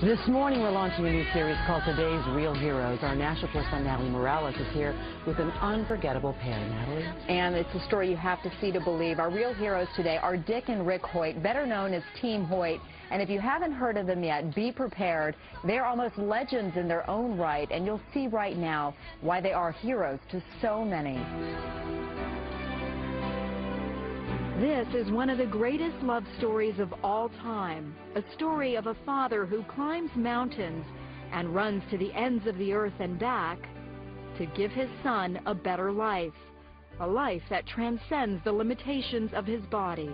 This morning we're launching a new series called Today's Real Heroes. Our national correspondent Natalie Morales is here with an unforgettable pair. Natalie? And it's a story you have to see to believe. Our real heroes today are Dick and Rick Hoyt, better known as Team Hoyt. And if you haven't heard of them yet, be prepared. They're almost legends in their own right, and you'll see right now why they are heroes to so many. This is one of the greatest love stories of all time. A story of a father who climbs mountains and runs to the ends of the earth and back to give his son a better life. A life that transcends the limitations of his body.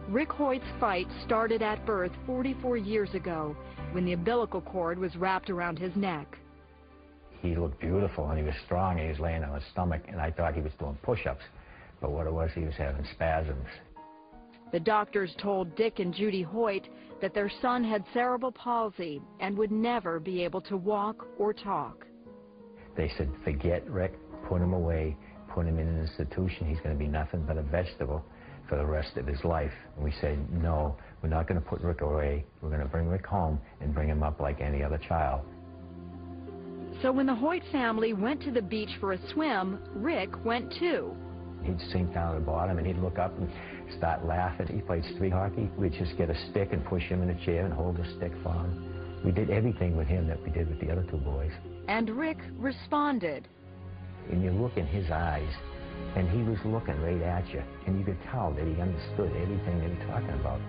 Rick Hoyt's fight started at birth 44 years ago when the umbilical cord was wrapped around his neck. He looked beautiful and he was strong and he was laying on his stomach and I thought he was doing push-ups. But what it was, he was having spasms. The doctors told Dick and Judy Hoyt that their son had cerebral palsy and would never be able to walk or talk. They said, forget Rick, put him away, put him in an institution. He's going to be nothing but a vegetable for the rest of his life. And we said, no, we're not going to put Rick away. We're going to bring Rick home and bring him up like any other child. So when the Hoyt family went to the beach for a swim, Rick went too. He'd sink down at the bottom and he'd look up and start laughing. He played street hockey. We'd just get a stick and push him in a chair and hold the stick for him. We did everything with him that we did with the other two boys. And Rick responded. And you look in his eyes, and he was looking right at you, and you could tell that he understood everything they were talking about.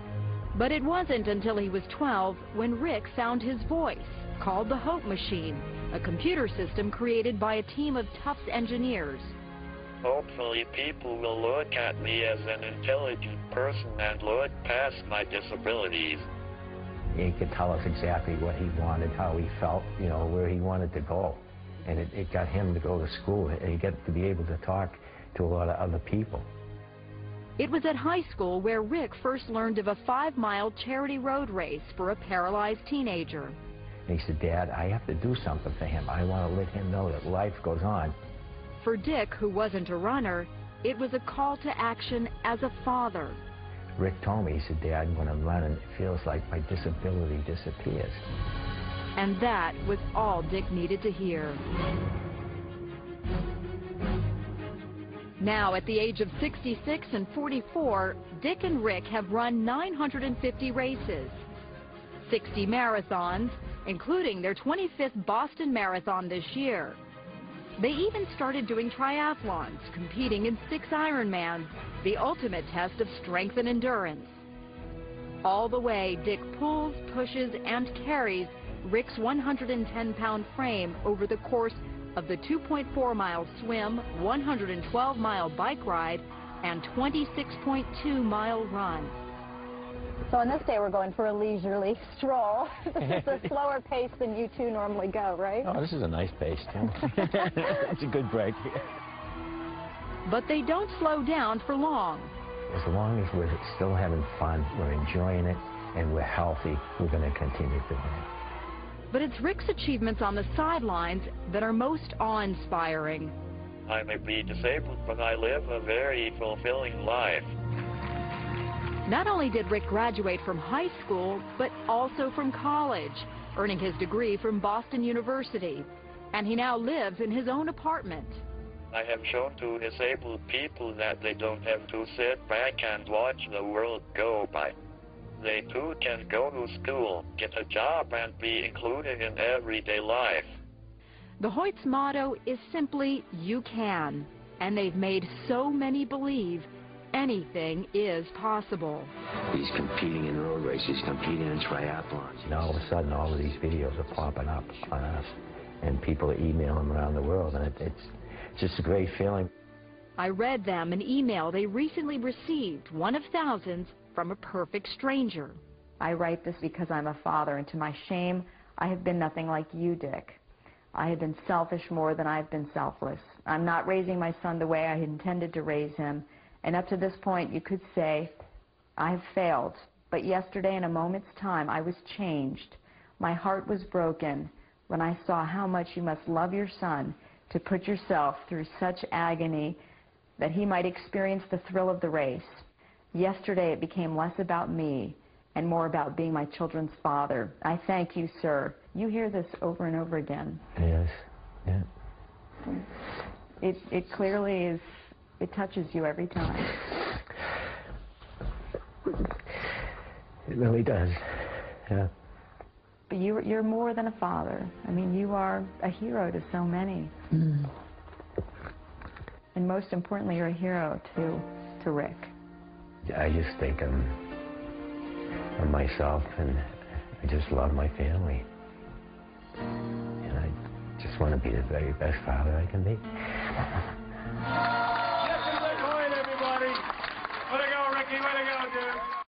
But it wasn't until he was 12 when Rick found his voice, called the Hope Machine, a computer system created by a team of Tufts engineers. Hopefully people will look at me as an intelligent person and look past my disabilities. He could tell us exactly what he wanted, how he felt, you know, where he wanted to go. And it got him to go to school. He got to be able to talk to a lot of other people. It was at high school where Rick first learned of a 5-mile charity road race for a paralyzed teenager. And he said, Dad, I have to do something for him. I want to let him know that life goes on. For Dick, who wasn't a runner, it was a call to action as a father. Rick told me, he said, Dad, when I'm running, it feels like my disability disappears. And that was all Dick needed to hear. Now, at the age of 66 and 44, Dick and Rick have run 950 races, 60 marathons, including their 25th Boston Marathon this year. They even started doing triathlons, competing in 6 Ironmans, the ultimate test of strength and endurance. All the way, Dick pulls, pushes, and carries Rick's 110-pound frame over the course of the 2.4-mile swim, 112-mile bike ride, and 26.2-mile run. So on this day, we're going for a leisurely stroll. This is a slower pace than you two normally go, right? Oh, this is a nice pace, too. It's a good break. But they don't slow down for long. As long as we're still having fun, we're enjoying it, and we're healthy, we're going to continue doing it. But it's Rick's achievements on the sidelines that are most awe-inspiring. I may be disabled, but I live a very fulfilling life. Not only did Rick graduate from high school, but also from college, earning his degree from Boston University. And he now lives in his own apartment. I have shown to disabled people that they don't have to sit back and watch the world go by. They too can go to school, get a job, and be included in everyday life. The Hoyt's motto is simply, you can. And they've made so many believe anything is possible. He's competing in road races, competing in triathlons. And all of a sudden, all of these videos are popping up on us, and people are emailing them around the world, and it's just a great feeling. I read them an email they recently received, one of thousands, from a perfect stranger. I write this because I'm a father, and to my shame, I have been nothing like you, Dick. I have been selfish more than I've been selfless. I'm not raising my son the way I intended to raise him. And up to this point, you could say, I've failed. But yesterday, in a moment's time, I was changed. My heart was broken when I saw how much you must love your son to put yourself through such agony that he might experience the thrill of the race. Yesterday, it became less about me and more about being my children's father. I thank you, sir. You hear this over and over again. Yes, yeah. It clearly is, it touches you every time. It really does, yeah. But you're more than a father. I mean, you are a hero to so many. Mm. And most importantly, you're a hero to Rick. I just think of myself, and I just love my family. And I just want to be the very best father I can be.